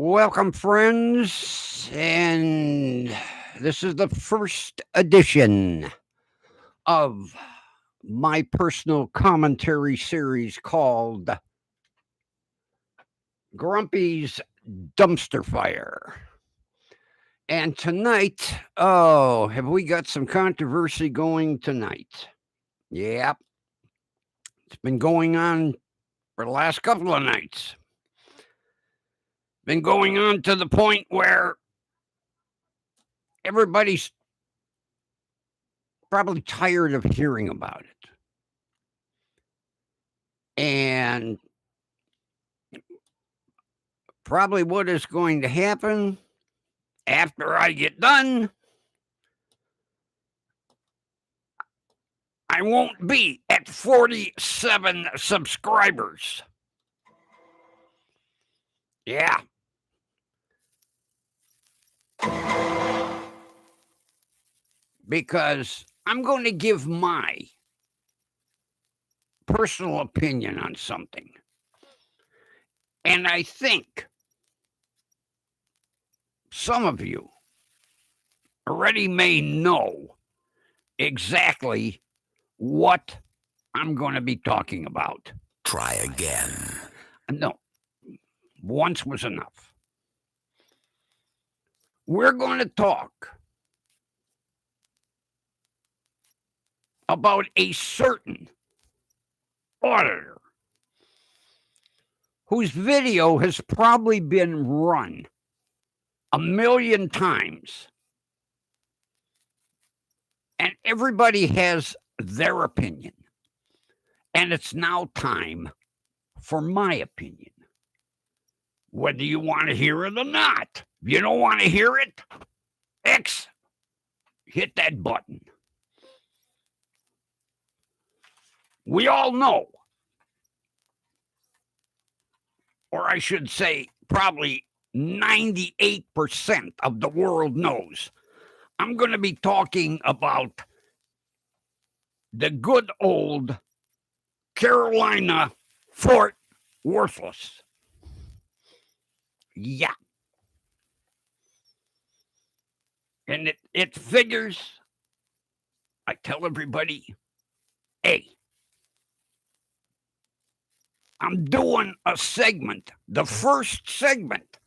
Welcome, friends, and this is the first edition of my personal commentary series called Grumpy's Dumpster Fire. And tonight, have we got some controversy going tonight? Yep, it's been going on for the last couple of nights. Been going on to the point where everybody's probably tired of hearing about it. And probably what is going to happen after I get done, I won't be at 47 subscribers. Yeah. Because I'm going to give my personal opinion on something. And I think some of you already may know exactly what I'm going to be talking about. Try again. No, once was enough. We're going to talk about a certain auditor whose video has probably been run 1,000,000 times. And everybody has their opinion. And it's now time for my opinion. Whether you want to hear it or not. If you don't want to hear it, hit that button. We all know, or I should say probably 98% of the world knows, I'm going to be talking about the good old Carolina Fort Worthless. Yeah. And it figures, I tell everybody, hey, I'm doing a segment, the first segment.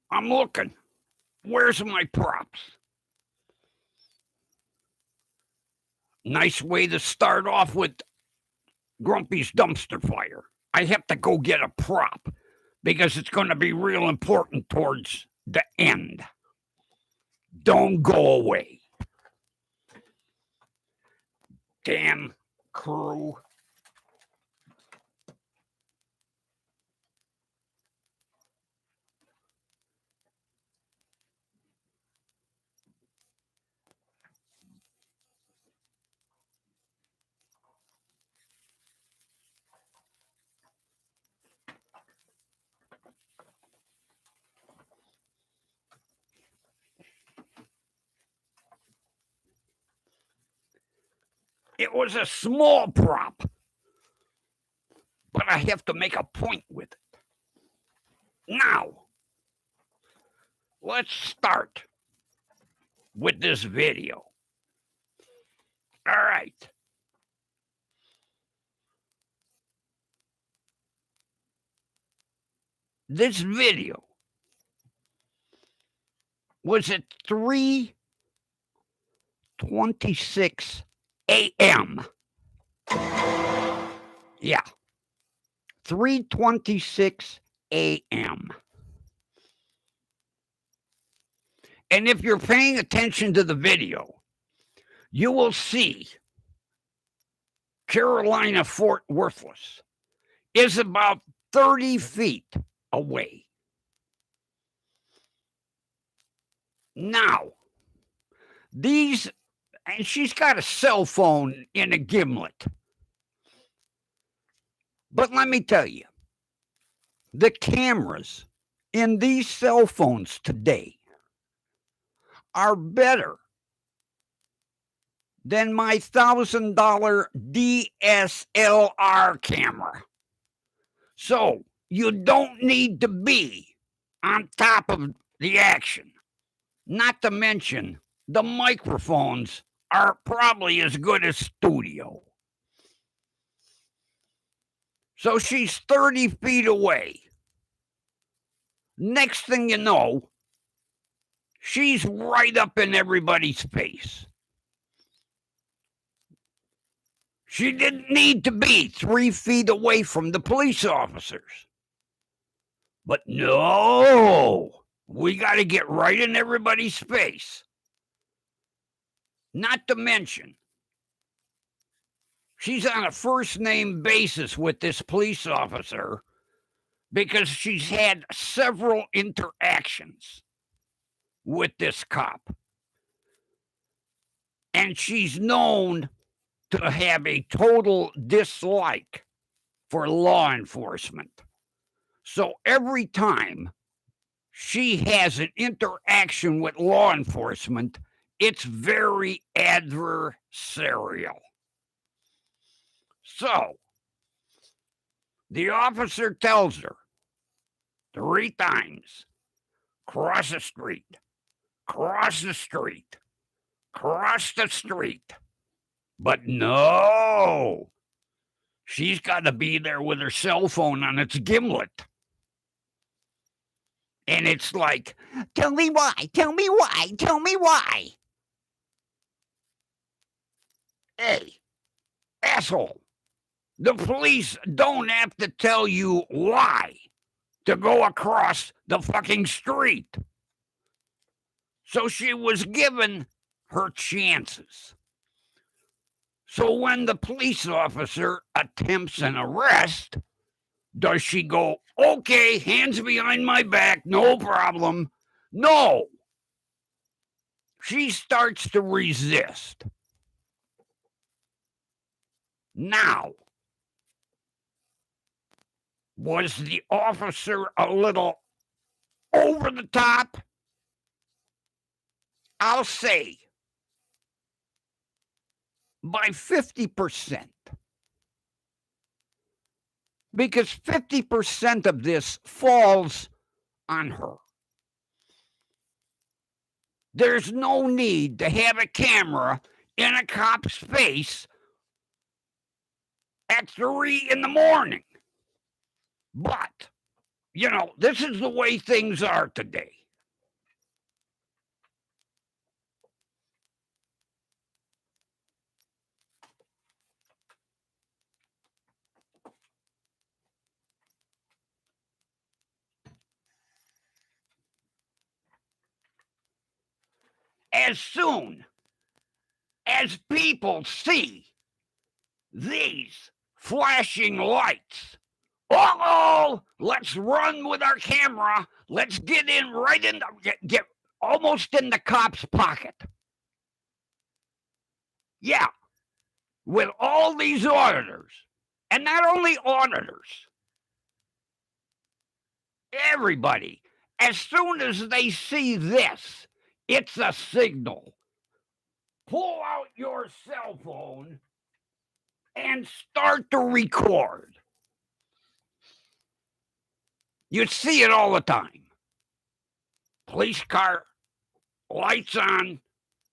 I'm looking. Where's my props? Nice way to start off with Grumpy's Dumpster Fire. I have to go get a prop because it's going to be real important towards the end. Don't go away. Damn crew. It was a small prop, but I have to make a point with it. Now, let's start with this video. All right. This video was at 3:26 a.m. Yeah. 3:26 a.m. And if you're paying attention to the video, you will see Carolina Fort Worthless is about 30 feet away. Now, and she's got a cell phone in a gimlet. But let me tell you, the cameras in these cell phones today are better than my $1,000 DSLR camera. So You don't need to be on top of the action. Not to mention, the microphones are probably as good as studio. So she's 30 feet away. Next thing you know, she's right up in everybody's face. She didn't need to be 3 feet away from the police officers. But no, we got to get right in everybody's face. Not to mention, she's on a first name basis with this police officer because she's had several interactions with this cop. And she's known to have a total dislike for law enforcement. So every time she has an interaction with law enforcement, it's very adversarial. So the officer tells her 3 times, cross the street, cross the street, cross the street. But no, she's got to be there with her cell phone on its gimlet. And it's like, tell me why, tell me why, tell me why. Hey, asshole, the police don't have to tell you why to go across the fucking street. So she was given her chances. So when the police officer attempts an arrest, does she go, okay, hands behind my back, no problem? No. She starts to resist. Now, was the officer a little over the top? I'll say by 50%. Because 50% of this falls on her. There's no need to have a camera in a cop's face at 3 a.m. But, this is the way things are today. As soon as people see these flashing lights, let's run with our camera. Let's get in right in, get almost in the cop's pocket. Yeah, with all these auditors, and not only auditors, everybody, as soon as they see this, it's a signal. Pull out your cell phone and start to record. You see it all the time. Police car, lights on,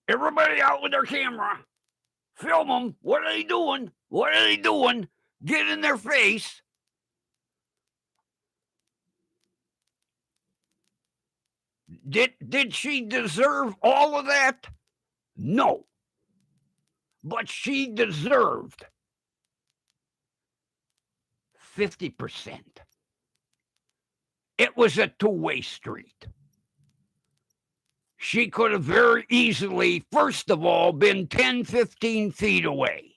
everybody out with their camera. Film them. What are they doing? What are they doing? Get in their face. Did she deserve all of that? No. But she deserved 50%. It was a two-way street. She could have very easily, first of all, been 10, 15 feet away.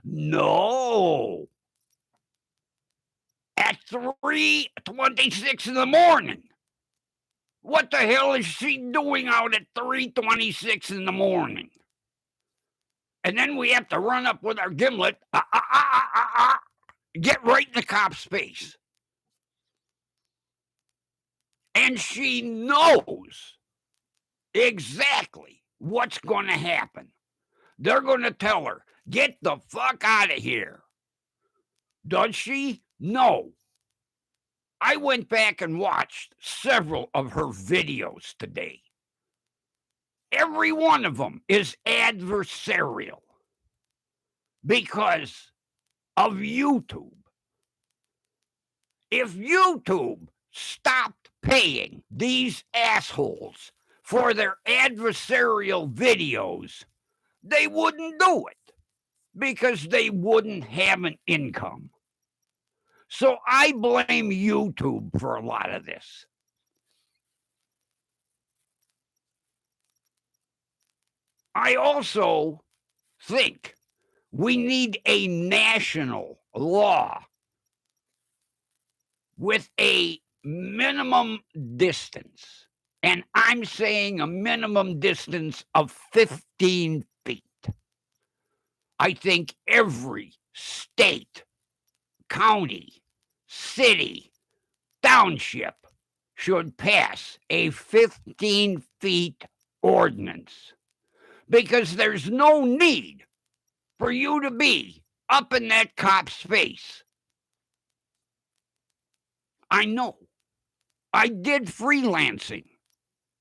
No. At 3:26 in the morning. What the hell is she doing out at 3:26 in the morning? And then we have to run up with our gimlet, get right in the cop's face. And she knows exactly what's going to happen. They're going to tell her, get the fuck out of here. Does she? No. I went back and watched several of her videos today. Every one of them is adversarial because of YouTube. If YouTube stopped paying these assholes for their adversarial videos, they wouldn't do it because they wouldn't have an income. So I blame YouTube for a lot of this. I also think we need a national law with a minimum distance. And I'm saying a minimum distance of 15 feet. I think every state, county, city, township should pass a 15 feet ordinance because there's no need for you to be up in that cop's face. I know. I did freelancing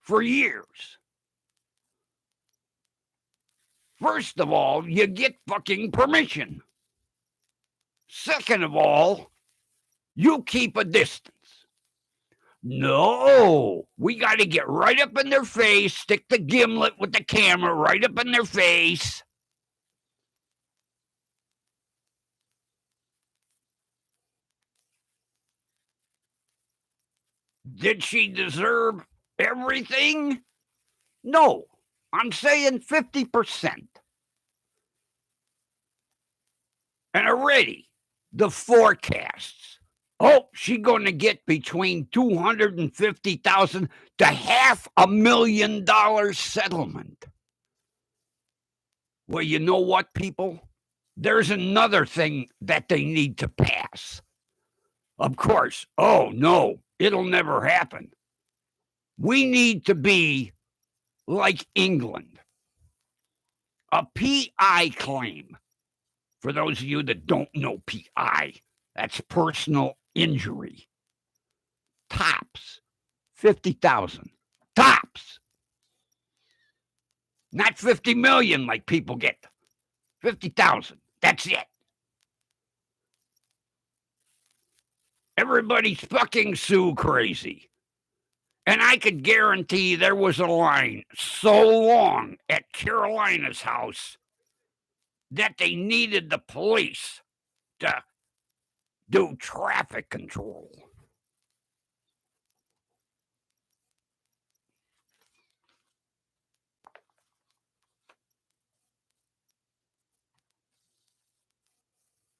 for years. First of all, you get fucking permission. Second of all, you keep a distance. No, we got to get right up in their face, stick the gimlet with the camera right up in their face. Did she deserve everything? No, I'm saying 50%. And already, the forecasts. Oh, she's going to get between $250,000 to $500,000 settlement. Well, you know what, people? There's another thing that they need to pass. Of course, oh no, it'll never happen. We need to be like England. A PI claim, for those of you that don't know PI, that's personal injury. Tops, 50,000. Tops. Not 50 million like people get. 50,000. That's it. Everybody's fucking Sue crazy. And I could guarantee there was a line so long at Carolina's house that they needed the police to do traffic control.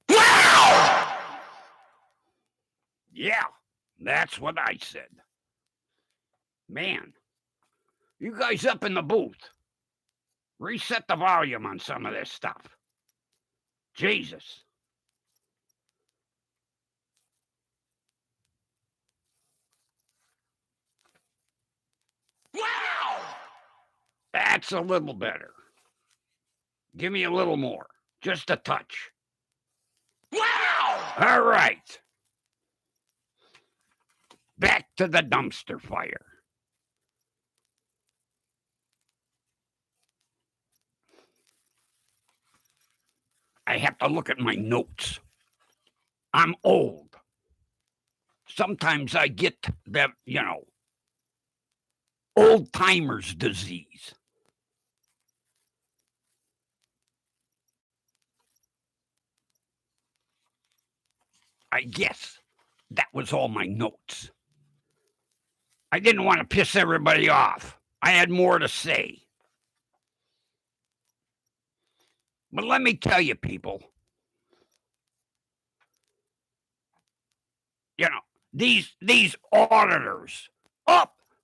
Wow! Yeah, that's what I said. Man, you guys up in the booth, reset the volume on some of this stuff. Jesus. Wow! That's a little better. Give me a little more. Just a touch. Wow! All right. Back to the dumpster fire. I have to look at my notes. I'm old. Sometimes I get the, old timer's disease. I guess that was all my notes. I didn't want to piss everybody off. I had more to say. But let me tell you, people, these auditors,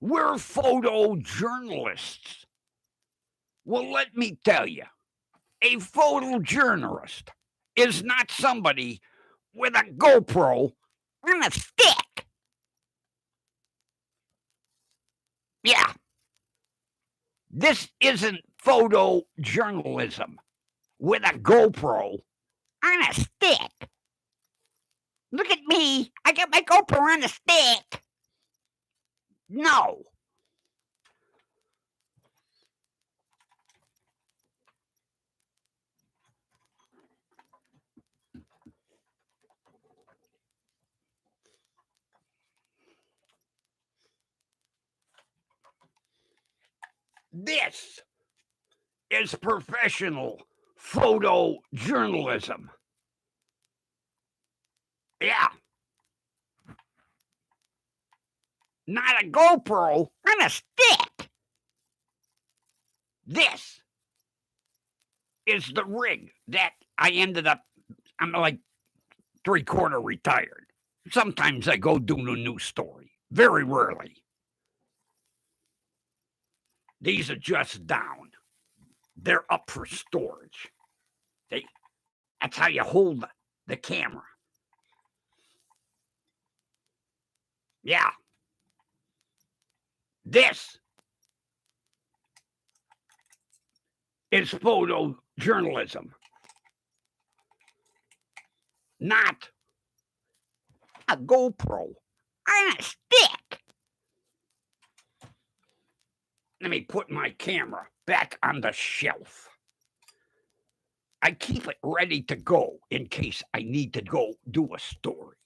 we're photojournalists. Well, let me tell you, a photojournalist is not somebody with a GoPro on a stick. Yeah. This isn't photojournalism with a GoPro on a stick. Look at me. I got my GoPro on a stick. No. This is professional photojournalism. Yeah. Not a GoPro on a stick. This is the rig that I ended up, I'm like 3/4 retired. Sometimes I go do a new story. Very rarely. These are just down. They're up for storage. That's how you hold the camera. Yeah. This is photojournalism. Not a GoPro on a stick. Let me put my camera back on the shelf. I keep it ready to go in case I need to go do a story.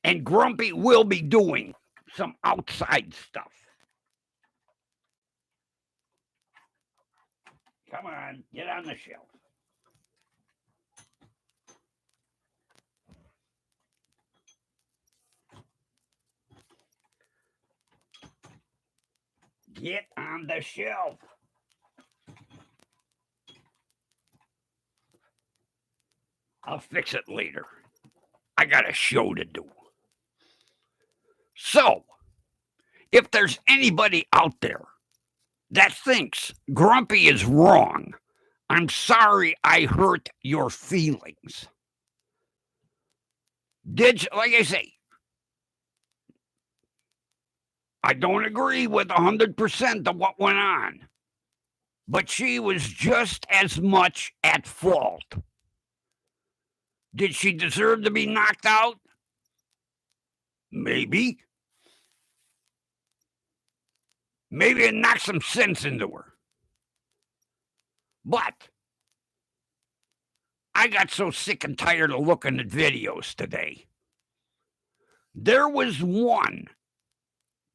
And Grumpy will be doing some outside stuff. Come on, get on the shelf. Get on the shelf. I'll fix it later. I got a show to do. So, if there's anybody out there that thinks Grumpy is wrong, I'm sorry I hurt your feelings. Like I say, I don't agree with 100% of what went on, but she was just as much at fault. Did she deserve to be knocked out? Maybe. Maybe it knocked some sense into her. But I got so sick and tired of looking at videos today. There was one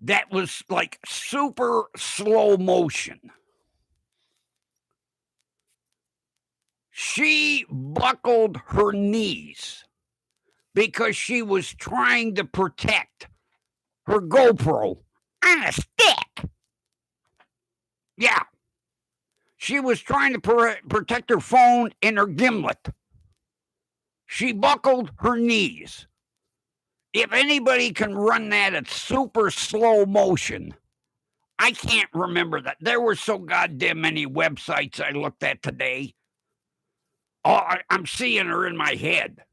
that was like super slow motion. She buckled her knees because she was trying to protect her GoPro on a stick. Yeah. She was trying to protect her phone and her gimlet. She buckled her knees. If anybody can run that at super slow motion, I can't remember that. There were so goddamn many websites I looked at today. Oh, I'm seeing her in my head.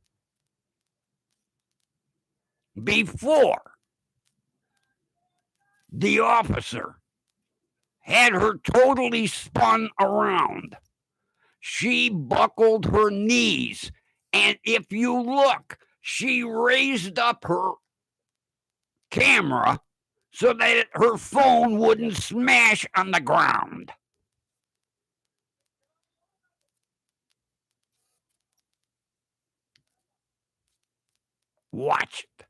Before the officer had her totally spun around, she buckled her knees. And if you look, she raised up her camera so that her phone wouldn't smash on the ground. Watch it.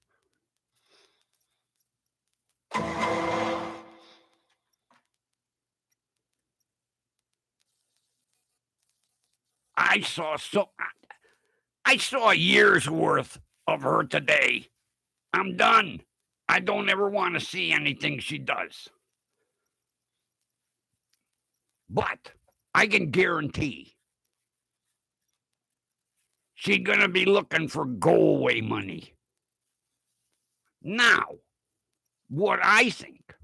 I saw a year's worth of her today. I'm done. I don't ever want to see anything she does. But I can guarantee she's going to be looking for go-away money. Now, what I think,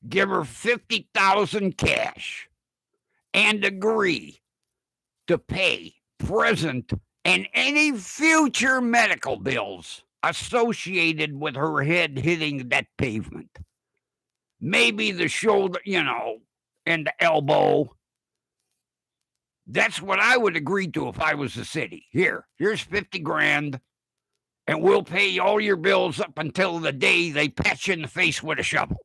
give her $50,000 cash and agree to pay present and any future medical bills associated with her head hitting that pavement. Maybe the shoulder, and the elbow. That's what I would agree to if I was the city. Here's 50 grand, and we'll pay all your bills up until the day they pat you in the face with a shovel.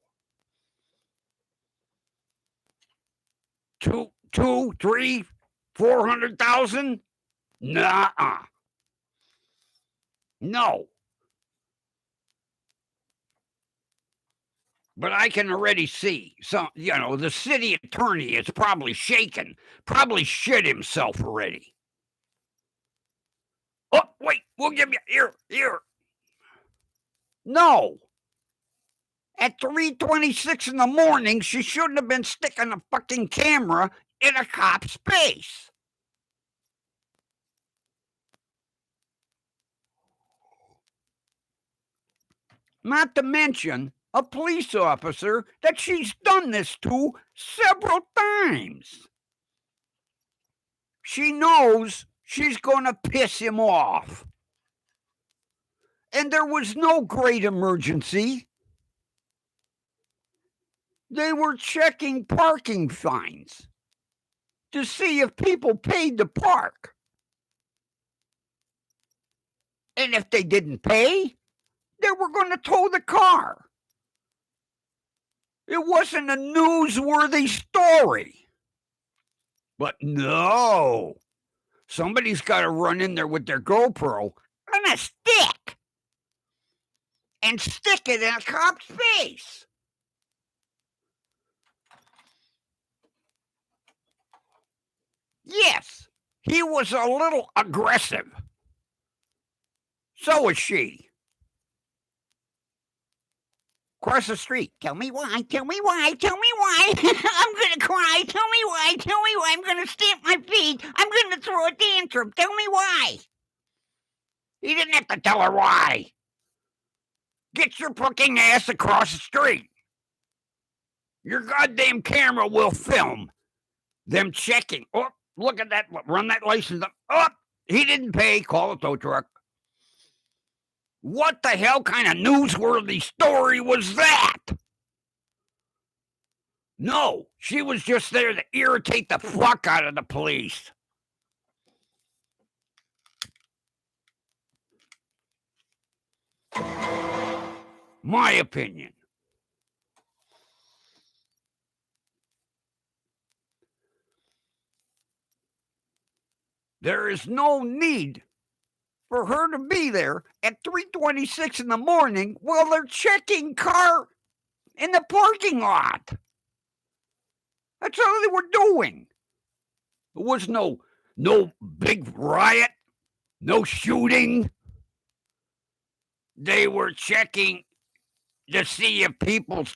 2, 3, 400,000? Nuh-uh. No. But I can already see the city attorney is probably shaken, probably shit himself already. Oh, wait, we'll give you here. No. At 3:26 in the morning, she shouldn't have been sticking a fucking camera in a cop's face. Not to mention a police officer that she's done this to several times. She knows she's going to piss him off. And there was no great emergency. They were checking parking fines to see if people paid to park. And if they didn't pay, they were going to tow the car. It wasn't a newsworthy story. But no, somebody's got to run in there with their GoPro on a stick and stick it in a cop's face. Yes, he was a little aggressive. So was she. Across the street. Tell me why. Tell me why. Tell me why. I'm going to cry. Tell me why. Tell me why. I'm going to stamp my feet. I'm going to throw a tantrum. Tell me why. He didn't have to tell her why. Get your fucking ass across the street. Your goddamn camera will film them checking. Oh, look at that. Run that license up. Oh, he didn't pay. Call a tow truck. What the hell kind of newsworthy story was that? No, she was just there to irritate the fuck out of the police. My opinion. There is no need for her to be there at 3:26 in the morning while they're checking car in the parking lot. That's all they were doing. There was no big riot, no shooting. They were checking to see if people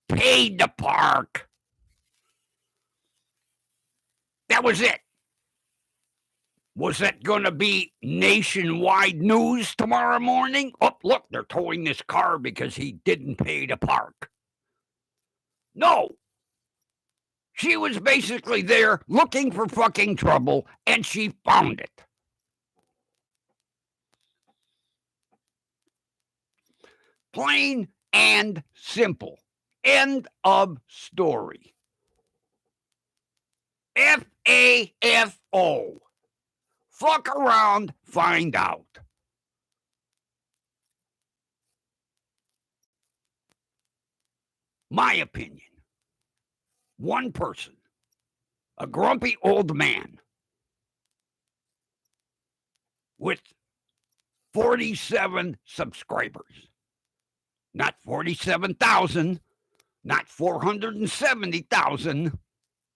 paid to park. That was it. Was that going to be nationwide news tomorrow morning? Oh, look, they're towing this car because he didn't pay to park. No. She was basically there looking for fucking trouble, and she found it. Plain and simple. End of story. FAFO. Fuck around, find out. My opinion. One person. A grumpy old man. With 47 subscribers. Not 47,000. Not 470,000.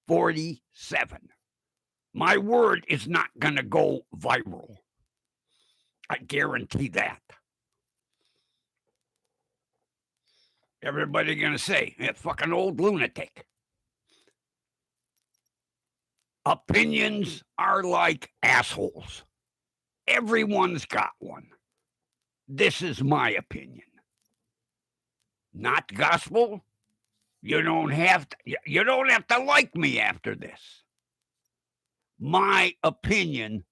47. My word is not going to go viral. I guarantee that. Everybody going to say, that fucking old lunatic. Opinions are like assholes. Everyone's got one. This is my opinion. Not gospel. You don't have to like me after this. My opinion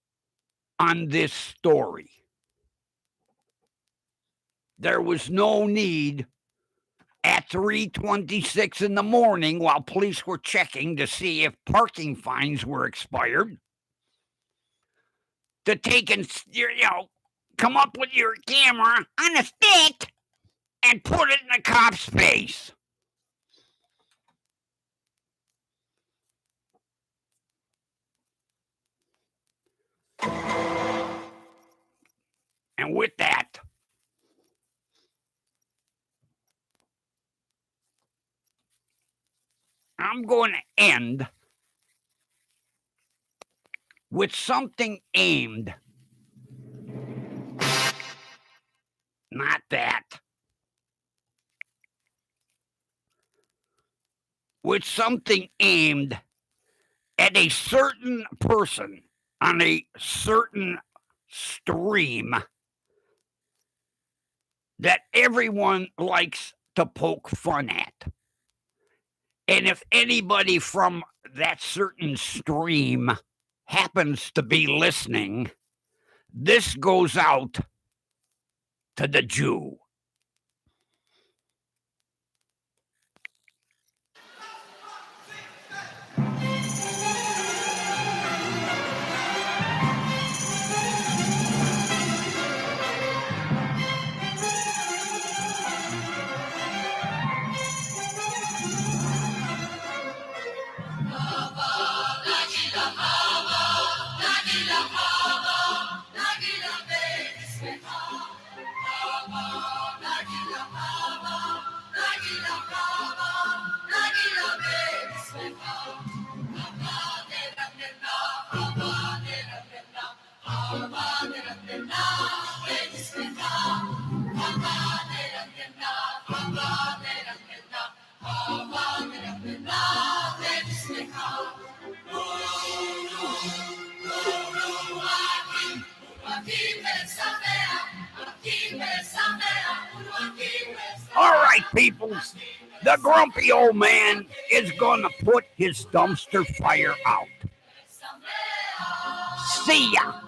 on this story. There was no need at 3:26 in the morning while police were checking to see if parking fines were expired. to take and come up with your camera on a stick and put it in the cop's face. And with that, I'm going to end with something aimed. Not that. With something aimed at a certain person on a certain stream that everyone likes to poke fun at. And if anybody from that certain stream happens to be listening, this goes out to the Jew. All right, peoples, the grumpy old man is going to put his dumpster fire out. See ya.